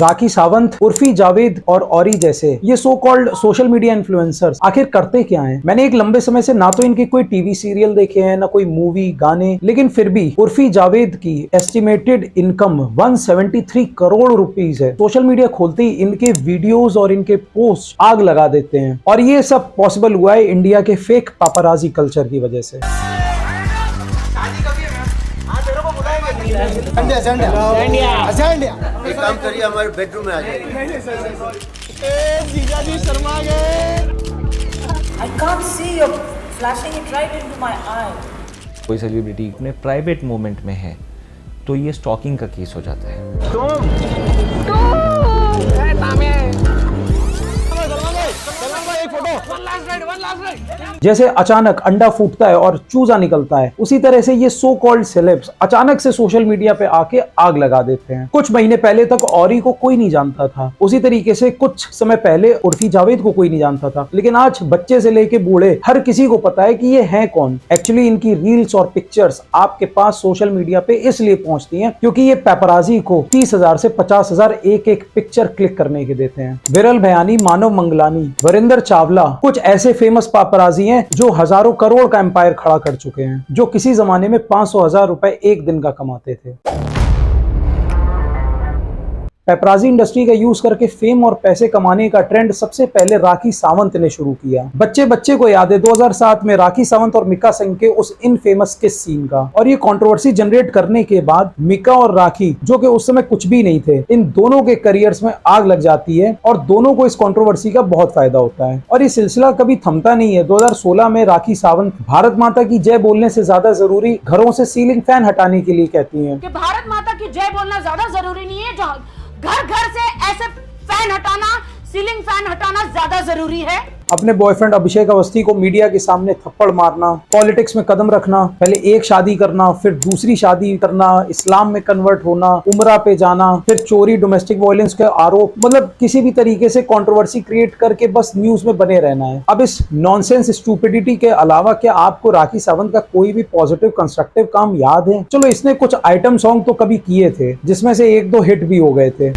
राखी सावंत, उर्फी जावेद और औरी जैसे ये so called social media influencers आखिर करते क्या हैं? मैंने एक लंबे समय से ना तो इनके कोई टीवी सीरियल देखे हैं, ना कोई मूवी गाने, लेकिन फिर भी उर्फी जावेद की एस्टिमेटेड इनकम 173 करोड़ रुपीस है। सोशल मीडिया खोलते ही इनके वीडियोस और इनके पोस्ट आग लगा देते हैं, और ये सब पॉसिबल हुआ है इंडिया के फेक पापाराजी कल्चर की वजह से। एक काम करिए, हमारे बेडरूम में आ जाइए। I can't see you flashing it right into my eye. कोई सेलिब्रिटी अपने प्राइवेट मोमेंट में है तो ये स्टॉकिंग का केस हो जाता है। जैसे अचानक अंडा फूटता है और चूजा निकलता है, उसी तरह से ये सो कॉल्ड सेलेब्स अचानक से सोशल मीडिया पे आके आग लगा देते हैं। कुछ महीने पहले तक औरी को कोई नहीं जानता था, उसी तरीके से कुछ समय पहले उर्फी जावेद को कोई नहीं जानता था, लेकिन आज बच्चे से लेके बूढ़े हर किसी को पता है कि ये हैं कौन। एक्चुअली इनकी रील्स और पिक्चर्स आपके पास सोशल मीडिया पे इसलिए पहुंचती हैं क्योंकि ये पेपराजी को 30,000 से 50,000 एक पिक्चर क्लिक करने के देते हैं। विरल भयानी, मानव मंगलानी, वरिंदर चावला कुछ ऐसे फेमस पापराजी हैं जो हजारों करोड़ का एम्पायर खड़ा कर चुके हैं, जो किसी जमाने में 500,000 रुपए एक दिन का कमाते थे। पेपराजी इंडस्ट्री का यूज करके फेम और पैसे कमाने का ट्रेंड सबसे पहले राखी सावंत ने शुरू किया। बच्चे बच्चे को याद है 2007 में राखी सावंत और मिका सिंह के उस इनफेमस किस सीन का, और ये कंट्रोवर्सी जनरेट करने के बाद मिका और राखी, जो कि उस समय कुछ भी नहीं थे, इन दोनों के करियर्स में आग लग जाती है और दोनों को इस कंट्रोवर्सी का बहुत फायदा होता है। और ये सिलसिला कभी थमता नहीं है। 2016 में राखी सावंत भारत माता की जय बोलने से ज्यादा जरूरी घरों से सीलिंग फैन हटाने के लिए कहती है कि भारत माता की जय बोलना ज्यादा जरूरी नहीं है, घर घर से ऐसे फैन हटाना, सीलिंग फैन हटाना ज्यादा जरूरी है। अपने बॉयफ्रेंड अभिषेक अवस्थी को मीडिया के सामने थप्पड़ मारना, पॉलिटिक्स में कदम रखना, पहले एक शादी करना, फिर दूसरी शादी करना, इस्लाम में कन्वर्ट होना, उम्रा पे जाना, फिर चोरी, डोमेस्टिक वायलेंस के आरोप, मतलब किसी भी तरीके से कंट्रोवर्सी क्रिएट करके बस न्यूज में बने रहना है। अब इस नॉनसेंस स्टूपिडिटी के अलावा क्या आपको राखी सावंत का कोई भी पॉजिटिव कंस्ट्रक्टिव काम याद है? चलो, इसने कुछ आइटम सॉन्ग तो कभी किए थे जिसमें से एक दो हिट भी हो गए थे,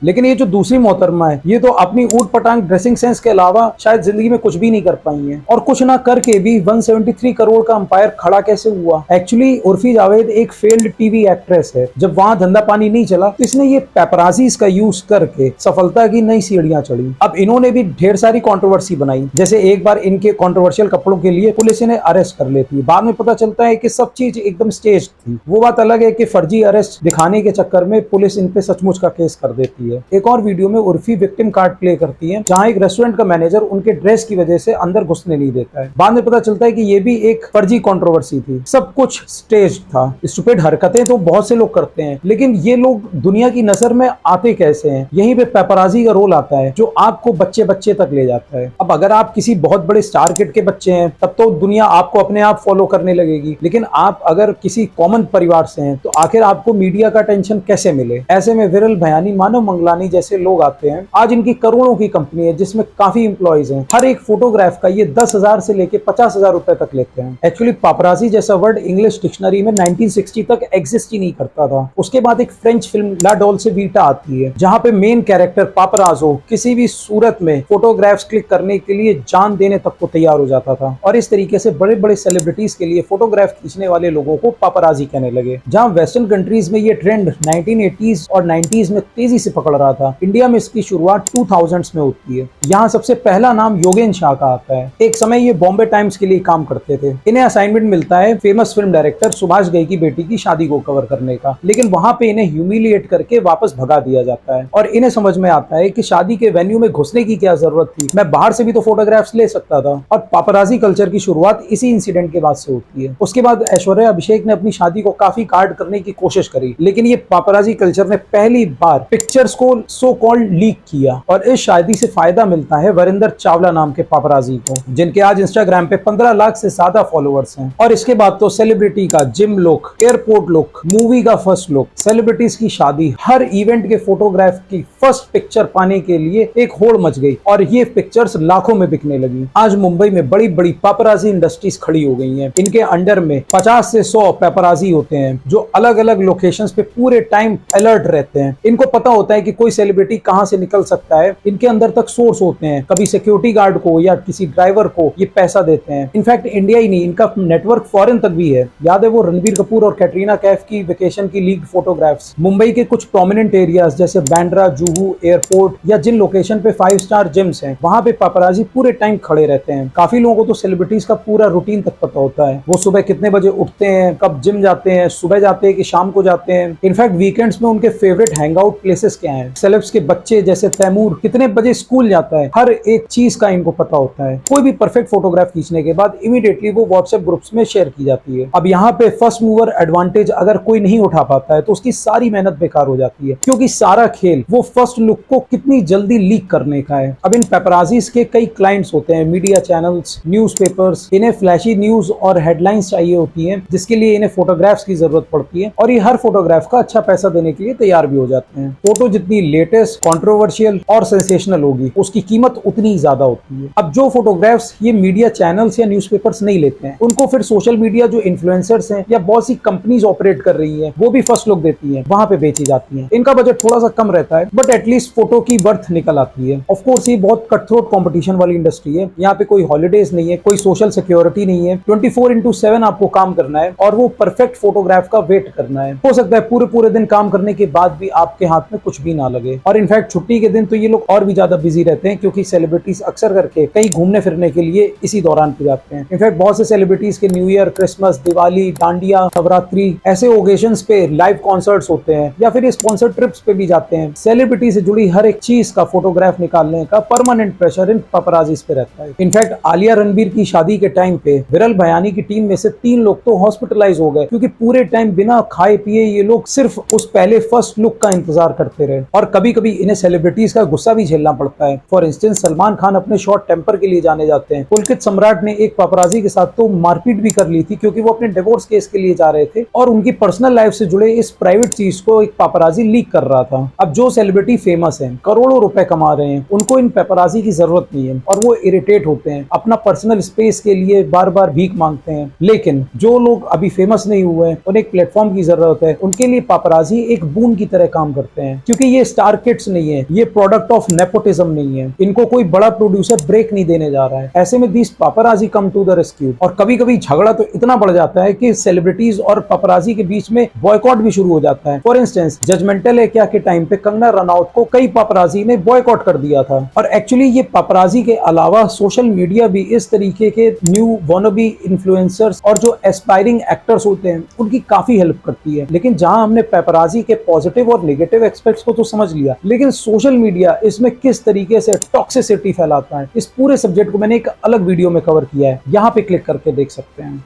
लेकिन ये जो दूसरी मोहतरमा है, ये तो अपनी ऊट पटांग ड्रेसिंग सेंस के अलावा शायद जिंदगी में कुछ भी नहीं कर पाई है। और कुछ ना करके भी 173 करोड़ का अंपायर खड़ा कैसे हुआ? एक्चुअली उर्फी जावेद एक फेल्ड टीवी एक्ट्रेस है। जब वहां धंधा पानी नहीं चला तो इसने ये पेपराजीज का यूज करके सफलता की नई सीढ़ियां चढ़ी। अब इन्होंने भी ढेर सारी कंट्रोवर्सी बनाई, जैसे एक बार इनके कंट्रोवर्शियल कपड़ों के लिए पुलिस इन्हें अरेस्ट कर लेती है। बाद में पता चलता है कि सब चीज एकदम स्टेज थी। वो बात अलग है कि फर्जी अरेस्ट दिखाने के चक्कर में पुलिस इन पे सचमुच का केस कर देती है। एक और वीडियो में उर्फी विक्टिम कार्ड प्ले करती है, जहां एक रेस्टोरेंट का मैनेजर उनके ड्रेस की वजह से अंदर घुसने नहीं देता है। बाद में पता चलता है कि ये भी एक फर्जी कंट्रोवर्सी थी, सब कुछ स्टेज था। स्टूपिड हरकतें तो बहुत से लोग करते हैं, लेकिन ये लोग दुनिया की नजर में आते कैसे हैं? यहीं पे पेपराजी का रोल आता है, जो आपको बच्चे बच्चे तक ले जाता है। अब अगर आप किसी बहुत बड़े स्टार किड के बच्चे हैं, तब तो दुनिया आपको अपने आप फॉलो करने लगेगी, लेकिन आप अगर किसी कॉमन परिवार से हैं तो आखिर आपको मीडिया का टेंशन कैसे मिले? ऐसे में विरल भयानी, मानव मंगलानी जैसे लोग आते हैं। आज इनकी करोड़ों की कंपनी है जिसमें काफी एम्प्लॉइज हैं। हर एक फोटोग्राफ का ये 10,000 से लेके 50,000 रुपए तक लेते हैं। एक्चुअली पापराजी जैसा वर्ड इंग्लिश डिक्शनरी में 1960 तक एग्जिस्ट ही नहीं करता था। उसके बाद एक फ्रेंच फिल्म ला डोल्चे वीटा आती है, जहां पे मेन कैरेक्टर पापराजो किसी भी सूरत में फोटोग्राफ्स क्लिक करने के लिए जान देने तक को तैयार हो जाता था। और इस तरीके से बड़े बड़े सेलिब्रिटीज के लिए फोटोग्राफ खींचने वाले लोगों को पापराजी कहने लगे। जहां वेस्टर्न कंट्रीज में ये ट्रेंड 1980s और 90s में तेजी से पकड़ रहा था, इंडिया में इसकी शुरुआत 2000s में होती है। यहाँ सबसे पहला नाम योगेन शाह का आता है। एक समय ये बॉम्बे टाइम्स के लिए काम करते थे। इन्हें असाइनमेंट मिलता है famous film director Subhash Ghai की बेटी की शादी को कवर करने का, लेकिन वहां पे इन्हें ह्यूमिलिएट करके वापस भगा दिया जाता है। और इन्हें समझ में आता है कि शादी के वेन्यू में घुसने की क्या जरूरत थी, मैं बाहर से भी तो फोटोग्राफ्स ले सकता था। और पापराजी कल्चर की शुरुआत इसी इंसिडेंट के बाद से होती है। उसके बाद ऐश्वर्या अभिषेक ने अपनी शादी को काफी कार्ड करने की कोशिश करी, लेकिन ये पापराजी कल्चर ने पहली बार पिक्चर्स को सो कॉल्ड लीक किया और इस शादी से फायदा मिलता है वरिंदर चावला नाम के पापराजी को, जिनके आज इंस्टाग्राम पे 15 लाख से ज्यादा फॉलोअर्स हैं। और इसके बाद तो सेलिब्रिटी का gym look, airport look, movie का फर्स्ट लुक, सेलिब्रिटीज की शादी, हर इवेंट के फोटोग्राफ की फर्स्ट पिक्चर पाने के लिए एक होड़ मच गई और ये पिक्चर्स लाखों में बिकने लगी। आज मुंबई में बड़ी बड़ी पापराजी इंडस्ट्रीज खड़ी हो गई हैं। इनके अंडर में 50 से 100 पापराजी होते हैं जो अलग अलग लोकेशंस पे पूरे टाइम अलर्ट रहते हैं। इनको पता होता है कि कोई सेलिब्रिटी कहां से निकल सकता है। इनके अंदर तक सोर्स होते हैं, कभी सिक्योरिटी गार्ड को या किसी ड्राइवर को ये पैसा देते हैं। इनफैक्ट इंडिया ही नहीं, इनका नेटवर्क फॉरेन तक भी है। याद है वो रणबीर कपूर और कैटरीना कैफ की वेकेशन की लीक्ड फोटोग्राफ्स। मुंबई के कुछ प्रोमिनेंट एरियाज जैसे बांद्रा, जुहू, एयरपोर्ट या जिन लोकेशन पे 5 स्टार जिम्स हैं, वहां पे पापराजी पूरे टाइम खड़े रहते हैं। काफी लोगों को तो सेलिब्रिटीज का पूरा रूटीन तक पता होता है। वो सुबह कितने बजे उठते हैं, कब जिम जाते हैं, सुबह जाते हैं कि शाम को जाते हैं। इनफैक्ट वीकेंड्स में उनके फेवरेट हैंगआउट प्लेसेस क्या हैं। सेलेब्स के बच्चे जैसे तैमूर कितने बजे स्कूल जाता है, हर एक चीज का इनको पता होता है। कोई भी परफेक्ट फोटोग्राफ खींचने के बाद इमीडिएटली वो व्हाट्सएप ग्रुप्स में शेयर की जाती है। अब यहाँ पे फर्स्ट मूवर एडवांटेज अगर कोई नहीं उठा पाता है तो उसकी सारी मेहनत बेकार हो जाती है, क्योंकि सारा खेल वो फर्स्ट लुक को कितनी जल्दी लीक करने का है। अब इन पेपराजीज के कई क्लाइंट्स होते हैं, मीडिया चैनल्स, न्यूज़पेपर्स। इन्हें फ्लैशी न्यूज और हेडलाइंस चाहिए होती हैं, जिसके लिए इन्हें फोटोग्राफ्स की जरूरत पड़ती है और ये हर फोटोग्राफ का अच्छा पैसा देने के लिए तैयार भी हो जाते हैं। फोटो जितनी लेटेस्ट, कंट्रोवर्शियल और सेंसेशनल होगी, उसकी कीमत उतनी ज्यादा होती है। अब जो फोटोग्राफ्स ये मीडिया चैनल्स या न्यूज़पेपर्स नहीं लेते हैं, उनको फिर सोशल मीडिया जो इन्फ्लुएंसर्स हैं या बहुत सी कंपनीज ऑपरेट कर रही है, वो भी फर्स्ट लुक देती है, वहां पे बेची जाती है। इनका बजट थोड़ा सा कम रहता है, बट एटलीस्ट फोटो की वर्थ निकल आती है। ऑफ कोर्स ये बहुत कटथ्रोट कंपटीशन वाली इंडस्ट्री है। यहाँ पे कोई हॉलीडेज नहीं है, कोई सोशल सिक्योरिटी नहीं है। 24/7 आपको काम करना है और वो परफेक्ट फोटोग्राफ का वेट करना है। हो सकता है पूरे दिन काम करने के बाद भी आपके हाथ में कुछ भी ना लगे। और इनफैक्ट छुट्टी के दिन तो ये लोग और भी ज्यादा बिजी रहते हैं, क्योंकि सेलिब्रिटीज अक्सर करके कहीं घूमने फिरने के लिए इसी दौरान पे जाते हैं। इनफैक्ट बहुत से सेलिब्रिटीज के new year, Christmas, Diwali, dandiya, Navratri ऐसे ओकेजन्स पे लाइव कॉन्सर्ट्स होते हैं या फिर स्पॉन्सर्ड ट्रिप्स पे भी जाते हैं। सेलिब्रिटी से जुड़ी हर एक चीज का फोटोग्राफ निकालने का परमानेंट प्रेशर इन पापराजीज पे रहता है। इनफैक्ट आलिया रणबीर की शादी के टाइम पे विरल भयानी की टीम में से 3 लोग तो हॉस्पिटलाइज हो गए, क्योंकि पूरे टाइम बिना खाए पिए ये लोग सिर्फ उस पहले फर्स्ट लुक का इंतजार करते रहे। और कभी कभी इन्हें सेलिब्रिटीज का गुस्सा भी झेलना पड़ता है। फॉर इंस्टेंस सलमान खान अपने शॉर्ट टेम्पर के लिए जाने जाते हैं। पुलकित सम्राट ने एक पापराजी के साथ तो मारपीट भी कर ली थी, क्योंकि वो अपने डिवोर्स केस के लिए जा रहे थे और उनकी पर्सनल लाइफ से जुड़े इस प्राइवेट चीज को एक पापराजी लीक कर रहा था। अब जो सेलिब्रिटी फेमस है, करोड़ों रुपए कमा रहे हैं, उनको इन पेपराजी की जरूरत नहीं है और वो इरिटेट होते हैं, अपना पर्सनल स्पेस के लिए बार बार भीख मांगते हैं। लेकिन जो लोग अभी फेमस नहीं हुए हैं, उन्हें एक प्लेटफॉर्म की जरूरत है, उनके लिए पापराजी एक बून की तरह काम करते हैं, क्योंकि ये स्टार किड्स नहीं है, ये प्रोडक्ट ऑफ नेपोटिज्म नहीं है। इनको कोई बड़ा प्रोड्यूसर ब्रेक नहीं देने जा रहा है। ऐसे में these paparazzi come to the rescue. और कभी कभी झगड़ा तो इतना बढ़ जाता है कि सेलिब्रिटीज और पापराजी के बीच में बॉयकॉट भी शुरू हो जाता है। फॉर इंस्टेंस जजमेंटल है क्या के टाइम पे कंगना रनौत को कई पापराजी ने बॉयकॉट कर दिया था। और एक्चुअली ये पापराजी के अलावा सोशल मीडिया भी इस तरीके के न्यू वॉनबी इन्फ्लुएंसर्स और जो एस्पायरिंग एक्टर्स होते हैं उनकी काफी हेल्प करती है। लेकिन जहां हमने पापराजी के पॉजिटिव और नेगेटिव एस्पेक्ट्स को तो समझ लिया, लेकिन सोशल मीडिया इसमें किस तरीके से टॉक्सिसिटी फैलाता है, इस पूरे सब्जेक्ट को मैंने एक अलग वीडियो में कवर किया है, यहाँ पे क्लिक करके देख सकते हैं।